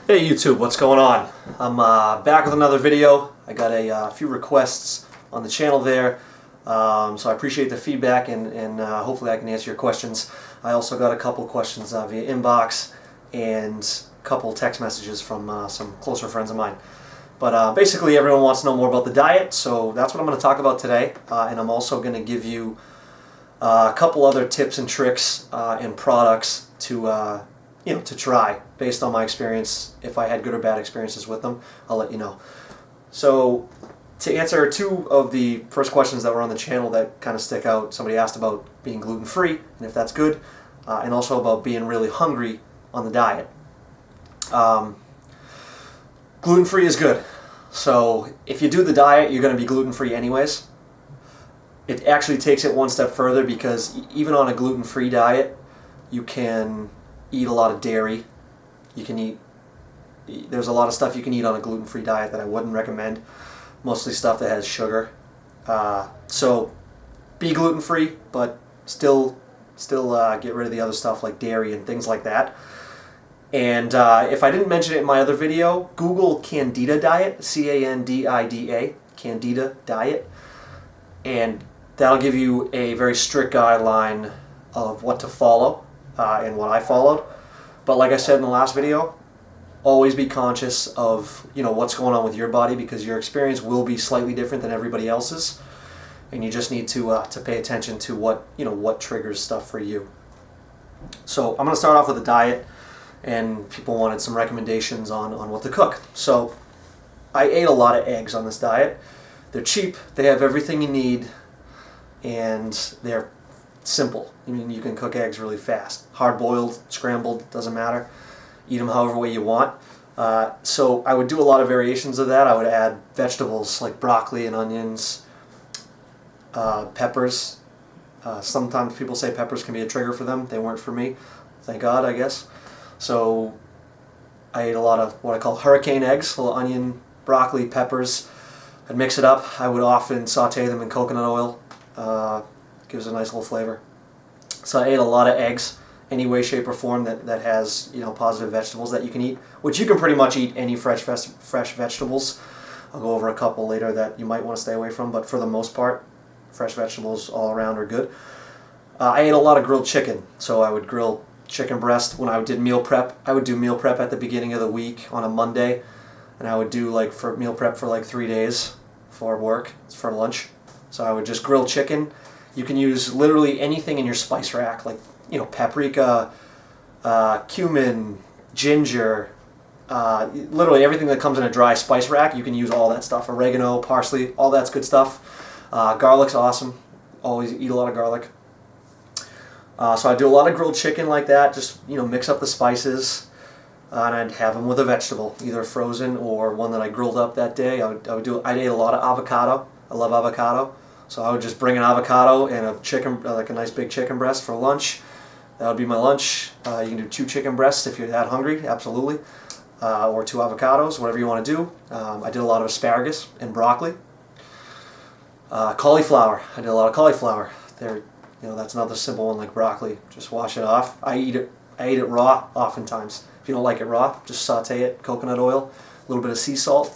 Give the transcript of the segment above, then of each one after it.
Hey YouTube, what's going on? I'm back with another video. I got a few requests on the channel there, so I appreciate the feedback and hopefully I can answer your questions. I also got a couple questions via inbox and a couple text messages from some closer friends of mine. But basically everyone wants to know more about the diet, so that's what I'm going to talk about today. And I'm also going to give you a couple other tips and tricks and products to to try based on my experience. If I had good or bad experiences with them, I'll let you know. So to answer two of the first questions that were on the channel that kind of stick out, somebody asked about being gluten-free and if that's good, and also about being really hungry on the diet. Gluten-free is good. So if you do the diet, you're going to be gluten-free anyways. It actually takes it one step further because even on a gluten-free diet, you can eat a lot of dairy. There's a lot of stuff you can eat on a gluten-free diet that I wouldn't recommend. Mostly stuff that has sugar. So be gluten-free, but still get rid of the other stuff like dairy and things like that. And if I didn't mention it in my other video, Google Candida diet, C-A-N-D-I-D-A, Candida diet, and that'll give you a very strict guideline of what to follow. And what I followed. But like I said in the last video, always be conscious of what's going on with your body, because your experience will be slightly different than everybody else's, and you just need to pay attention to what triggers stuff for you. So I'm going to start off with a diet, and people wanted some recommendations on what to cook. So I ate a lot of eggs on this diet. They're cheap, they have everything you need, and they're simple. I mean, you can cook eggs really fast. Hard-boiled, scrambled, doesn't matter. Eat them however way you want. So I would do a lot of variations of that. I would add vegetables like broccoli and onions, peppers. Sometimes people say peppers can be a trigger for them. They weren't for me. Thank God, I guess. So I ate a lot of what I call hurricane eggs, a little onion, broccoli, peppers. I'd mix it up. I would often saute them in coconut oil. Gives a nice little flavor. So I ate a lot of eggs, any way, shape, or form that has positive vegetables that you can eat, which you can pretty much eat any fresh vegetables. I'll go over a couple later that you might want to stay away from, but for the most part, fresh vegetables all around are good. I ate a lot of grilled chicken, so I would grill chicken breast. When I did meal prep, I would do meal prep at the beginning of the week on a Monday, and I would do for meal prep for like 3 days for work, for lunch. So I would just grill chicken. You can use literally anything in your spice rack, like paprika, cumin, ginger, literally everything that comes in a dry spice rack. You can use all that stuff. Oregano, parsley, all that's good stuff. Garlic's awesome. Always eat a lot of garlic. So I do a lot of grilled chicken like that. Just mix up the spices, and I'd have them with a vegetable, either frozen or one that I grilled up that day. I'd eat a lot of avocado. I love avocado. So I would just bring an avocado and a chicken, like a nice big chicken breast for lunch. That would be my lunch. You can do 2 chicken breasts if you're that hungry, absolutely. Or 2 avocados, whatever you want to do. I did a lot of asparagus and broccoli. Cauliflower, I did a lot of cauliflower. That's another simple one like broccoli. Just wash it off. I eat it raw oftentimes. If you don't like it raw, just saute it, coconut oil, a little bit of sea salt,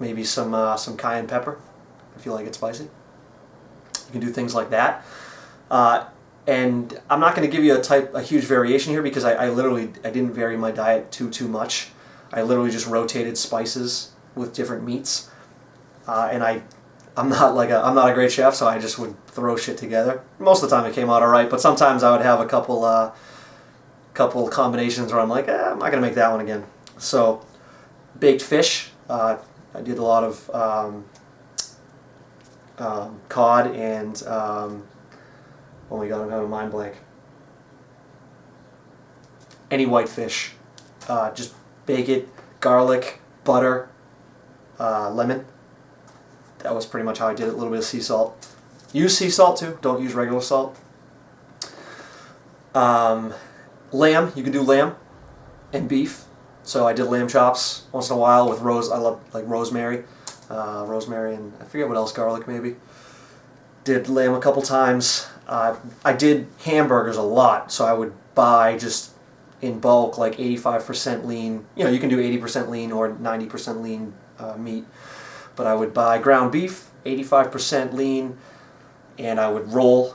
maybe some cayenne pepper, if you like it spicy. You can do things like that. And I'm not going to give you a huge variation here because I didn't vary my diet too much. I literally just rotated spices with different meats. And I'm not a great chef, so I just would throw shit together. Most of the time it came out alright, but sometimes I would have a couple combinations where I'm like, I'm not going to make that one again. So baked fish. I did a lot of cod and oh my god, I'm having a mind blank. Any white fish. Just bake it, garlic, butter, lemon. That was pretty much how I did it. A little bit of sea salt. Use sea salt too, don't use regular salt. Lamb, you can do lamb and beef. So I did lamb chops once in a while with I love like rosemary. Rosemary and I forget what else, garlic maybe. Did lamb a couple times. I did hamburgers a lot, so I would buy just in bulk, like 85% lean. You know, you can do 80% lean or 90% lean meat. But I would buy ground beef, 85% lean, and I would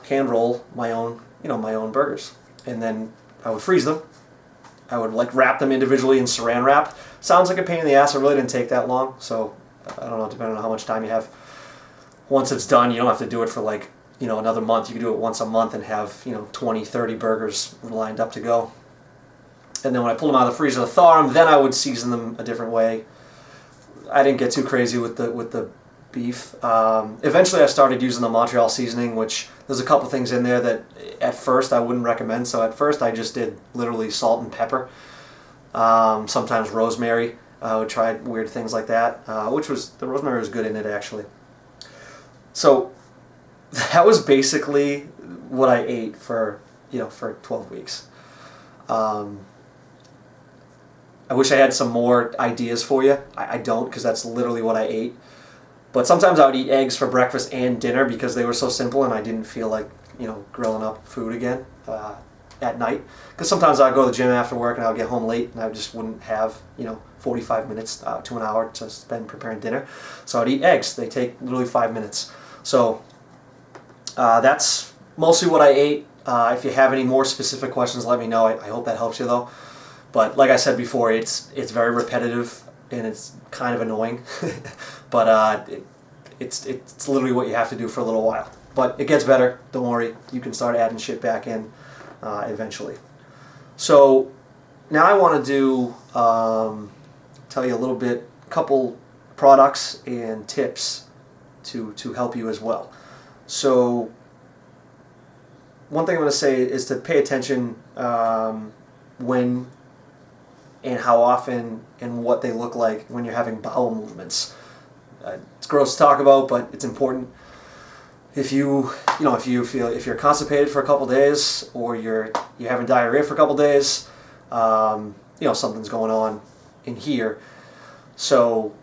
hand roll my own, my own burgers. And then I would freeze them. I would like wrap them individually in saran wrap. Sounds like a pain in the ass. It really didn't take that long. So I don't know, depending on how much time you have. Once it's done, you don't have to do it for like, another month. You can do it once a month and have, 20, 30 burgers lined up to go. And then when I pull them out of the freezer to thaw them, then I would season them a different way. I didn't get too crazy with the beef. Eventually I started using the Montreal seasoning, which there's a couple things in there that at first I wouldn't recommend. So at first I just did literally salt and pepper. Sometimes rosemary. I would try weird things like that, the rosemary was good in it actually. So that was basically what I ate for 12 weeks. I wish I had some more ideas for you. I don't, because that's literally what I ate. But sometimes I would eat eggs for breakfast and dinner because they were so simple and I didn't feel like, grilling up food again at night. Because sometimes I'd go to the gym after work and I would get home late and I just wouldn't have, 45 minutes to an hour to spend preparing dinner. So I'd eat eggs. They take literally 5 minutes. So that's mostly what I ate. If you have any more specific questions, let me know. I hope that helps you though. But like I said before, it's very repetitive and it's kind of annoying. But it's literally what you have to do for a little while. But it gets better. Don't worry. You can start adding shit back in eventually. So now I want to do tell you a couple products and tips to help you as well. So one thing I'm going to say is to pay attention when and how often and what they look like when you're having bowel movements. It's gross to talk about, but it's important. If you're constipated for a couple days or you're having diarrhea for a couple days, something's going on in here. So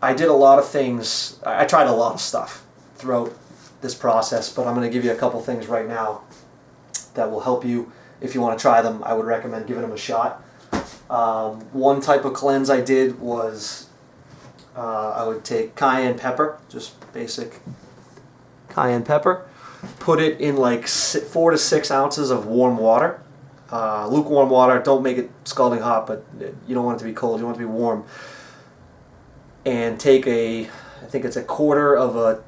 I did a lot of things. I tried a lot of stuff throughout this process, but I'm going to give you a couple things right now that will help you. If you want to try them, I would recommend giving them a shot. One type of cleanse I did was I would take cayenne pepper, just basic cayenne pepper, put it in like 4 to 6 ounces of warm water, lukewarm water. Don't make it scalding hot, but you don't want it to be cold. You want it to be warm. And take I think it's a quarter of a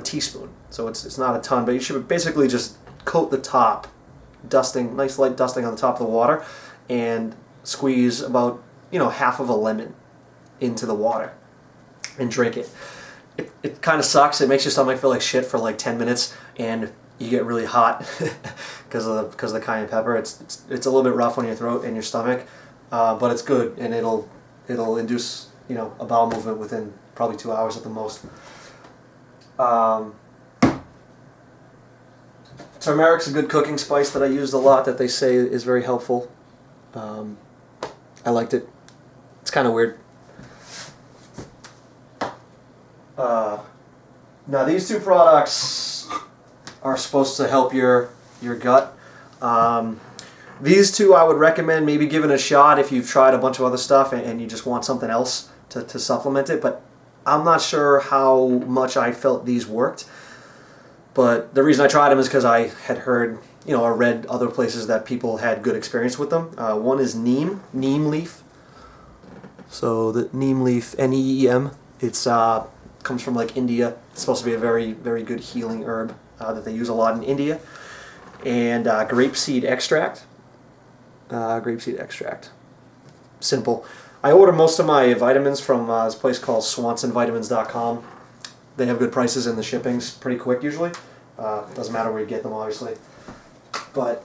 teaspoon. So it's not a ton, but you should basically just coat the top, nice light dusting on the top of the water, and squeeze about half of a lemon into the water and drink it. It kind of sucks. It makes your stomach feel like shit for like 10 minutes and you get really hot because of the cayenne pepper. It's a little bit rough on your throat and your stomach, but it's good and it'll induce a bowel movement within probably 2 hours at the most. Turmeric's a good cooking spice that I used a lot that they say is very helpful. I liked it. It's kind of weird. Now these two products are supposed to help your gut. These two I would recommend maybe giving a shot if you've tried a bunch of other stuff and you just want something else to supplement it, but I'm not sure how much I felt these worked. But the reason I tried them is because I had heard, or read other places that people had good experience with them. One is neem leaf. So the neem leaf, Neem, it's comes from like India. It's supposed to be a very, very good healing herb that they use a lot in India. And grapeseed extract. Simple. I order most of my vitamins from this place called swansonvitamins.com. They have good prices and the shipping's pretty quick usually. Doesn't matter where you get them, obviously. But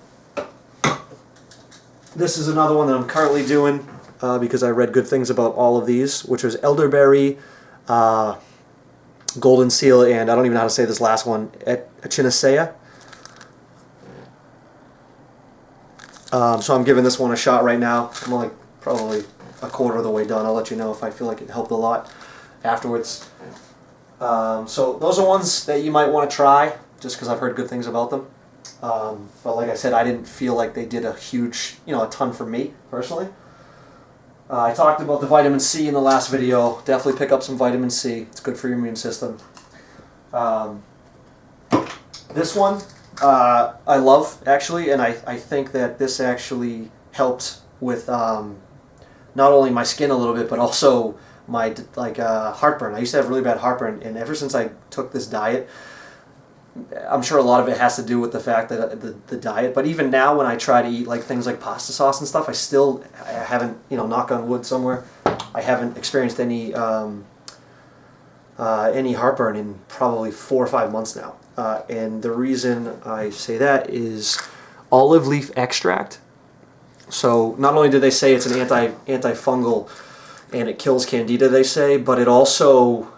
this is another one that I'm currently doing because I read good things about all of these, which was elderberry, golden seal, and I don't even know how to say this last one, echinacea. So I'm giving this one a shot right now. I'm only probably a quarter of the way done. I'll let you know if I feel like it helped a lot afterwards. So those are ones that you might want to try just because I've heard good things about them. But like I said, I didn't feel like they did a huge, a ton for me personally. I talked about the vitamin C in the last video. Definitely pick up some vitamin C. It's good for your immune system. This one I love, actually, and I think that this actually helped with not only my skin a little bit, but also my heartburn. I used to have really bad heartburn, and ever since I took this diet, I'm sure a lot of it has to do with the fact that the diet, but even now when I try to eat like things like pasta sauce and stuff, I haven't, knock on wood somewhere, I haven't experienced any heartburn in probably 4 or 5 months now. And the reason I say that is olive leaf extract. So not only do they say it's an antifungal and it kills candida, they say, but it also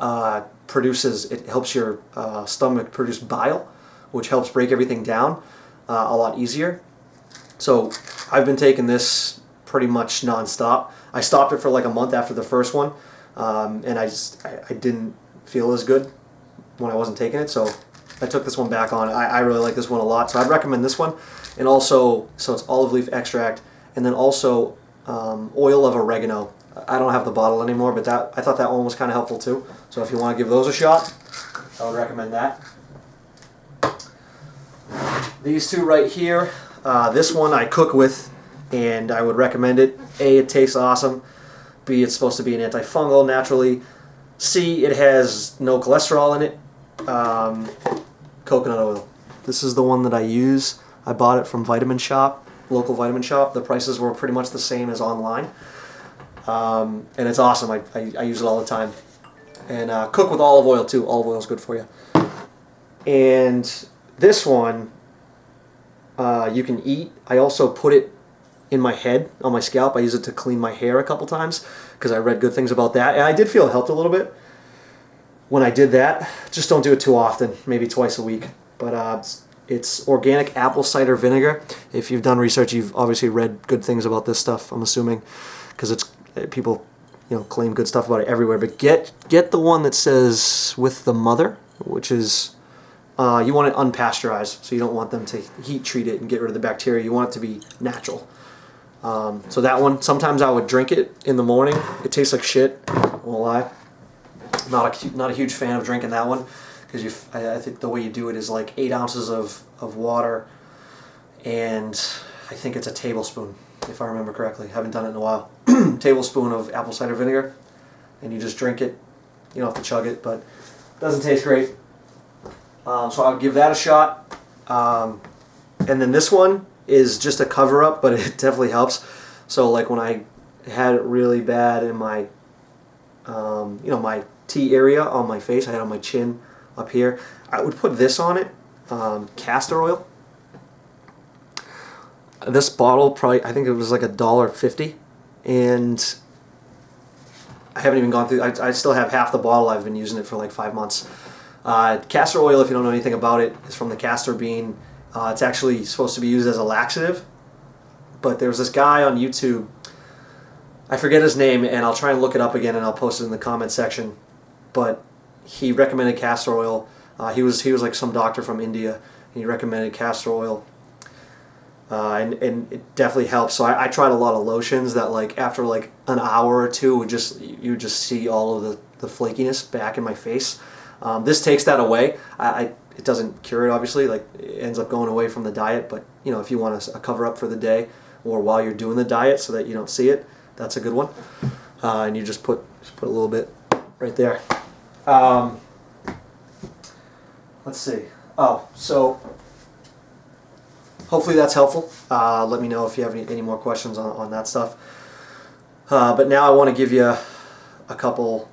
it helps your stomach produce bile, which helps break everything down a lot easier. So I've been taking this pretty much nonstop. I stopped it for like a month after the first one, and I didn't feel as good when I wasn't taking it, so I took this one back on. I really like this one a lot, so I'd recommend this one. And also, so it's olive leaf extract, and then also oil of oregano. I don't have the bottle anymore, but I thought that one was kind of helpful too. So if you want to give those a shot, I would recommend that. These two right here, this one I cook with, and I would recommend it. A, it tastes awesome. B, it's supposed to be an antifungal naturally. C, it has no cholesterol in it. Coconut oil. This is the one that I use. I bought it from Vitamin Shop, local Vitamin Shop. The prices were pretty much the same as online. And it's awesome. I use it all the time. And cook with olive oil too. Olive oil is good for you. And this one you can eat. I also put it in my head, on my scalp. I use it to clean my hair a couple times because I read good things about that. And I did feel it helped a little bit when I did that. Just don't do it too often, maybe twice a week. But it's organic apple cider vinegar. If you've done research, you've obviously read good things about this stuff, I'm assuming, because it's people claim good stuff about it everywhere. But get the one that says with the mother, which is you want it unpasteurized, so you don't want them to heat treat it and get rid of the bacteria. You want it to be natural. So that one, sometimes I would drink it in the morning. It tastes like shit, I won't lie. Not a huge fan of drinking that one, because I think the way you do it is like 8 ounces of water, and I think it's a tablespoon, if I remember correctly. I haven't done it in a while. Tablespoon of apple cider vinegar, and you just drink it. You don't have to chug it, but it doesn't taste great. So I'll give that a shot. And then this one is just a cover-up, but it definitely helps. So like when I had it really bad in my, my T area on my face, I had it on my chin up here, I would put this on it, castor oil. This bottle probably, I think it was like $1.50, and I haven't even gone through, I still have half the bottle. I've been using it for like 5 months. Castor oil, if you don't know anything about it, is from the castor bean. It's actually supposed to be used as a laxative, but there was this guy on YouTube, I forget his name, and I'll try and look it up again and I'll post it in the comment section, but he recommended castor oil. He was like some doctor from India, and he recommended castor oil, and it definitely helps. So I tried a lot of lotions that like after like an hour or two you would just see all of the flakiness back in my face. This takes that away. It doesn't cure it, obviously. Like it ends up going away from the diet, but if you want a cover up for the day or while you're doing the diet so that you don't see it, that's a good one. And you just put a little bit right there. Let's see. Oh, so hopefully that's helpful. Let me know if you have any more questions on that stuff. But now I want to give you a couple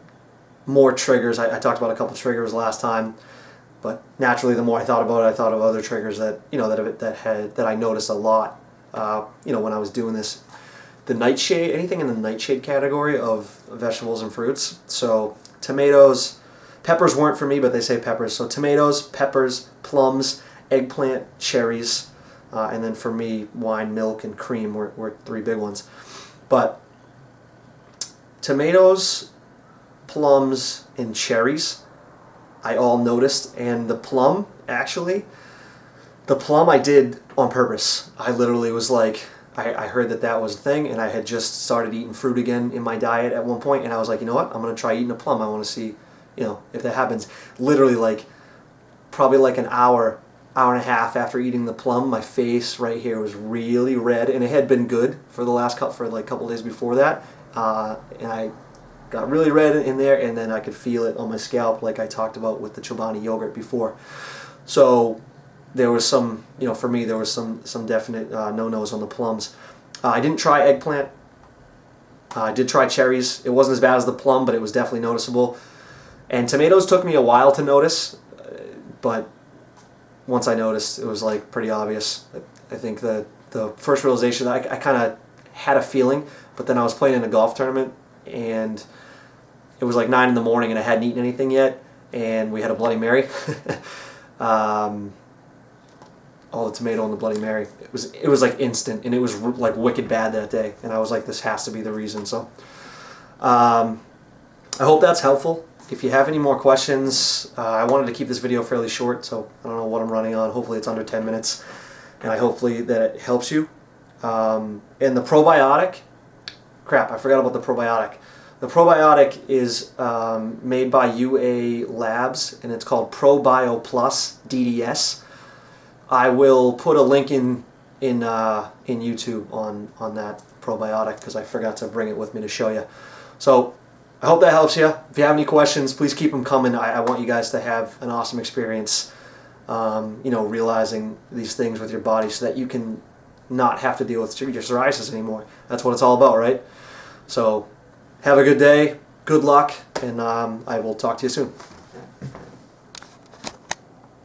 more triggers. I talked about a couple triggers last time, but naturally the more I thought about it, I thought of other triggers that that I noticed a lot. When I was doing this, the nightshade, anything in the nightshade category of vegetables and fruits. So tomatoes, peppers weren't for me, but they say peppers. So tomatoes, peppers, plums, eggplant, cherries, and then for me, wine, milk, and cream were 3 big ones. But tomatoes, plums, and cherries, I all noticed. And the plum, actually, The plum I did on purpose. I literally was like, I heard that that was a thing, and I had just started eating fruit again in my diet at one point, and I was like, you know what, I'm going to try eating a plum. I want to see, if that happens. Literally, like, probably like an hour and a half after eating the plum, my face right here was really red, and it had been good for the last couple days before that, and I got really red in there, and then I could feel it on my scalp, like I talked about with the Chobani yogurt before. So there was some, for me, there was some definite no-nos on the plums. I didn't try eggplant. I did try cherries. It wasn't as bad as the plum, but it was definitely noticeable. And tomatoes took me a while to notice, but once I noticed, it was like pretty obvious. I think the first realization, I kind of had a feeling, but then I was playing in a golf tournament, and it was like 9 in the morning, and I hadn't eaten anything yet, and we had a Bloody Mary. All the tomato and the Bloody Mary. It was like instant, and it was like wicked bad that day, and I was like, this has to be the reason. So I hope that's helpful. If you have any more questions, I wanted to keep this video fairly short, so I don't know what I'm running on. Hopefully it's under 10 minutes, and hopefully that it helps you. And the probiotic, crap, I forgot about the probiotic. The probiotic is made by UA Labs, and it's called ProBio Plus DDS. I will put a link in YouTube on that probiotic, because I forgot to bring it with me to show you. So I hope that helps you. If you have any questions, please keep them coming. I want you guys to have an awesome experience, realizing these things with your body, so that you can not have to deal with your psoriasis anymore. That's what it's all about, right? So have a good day, good luck, and I will talk to you soon.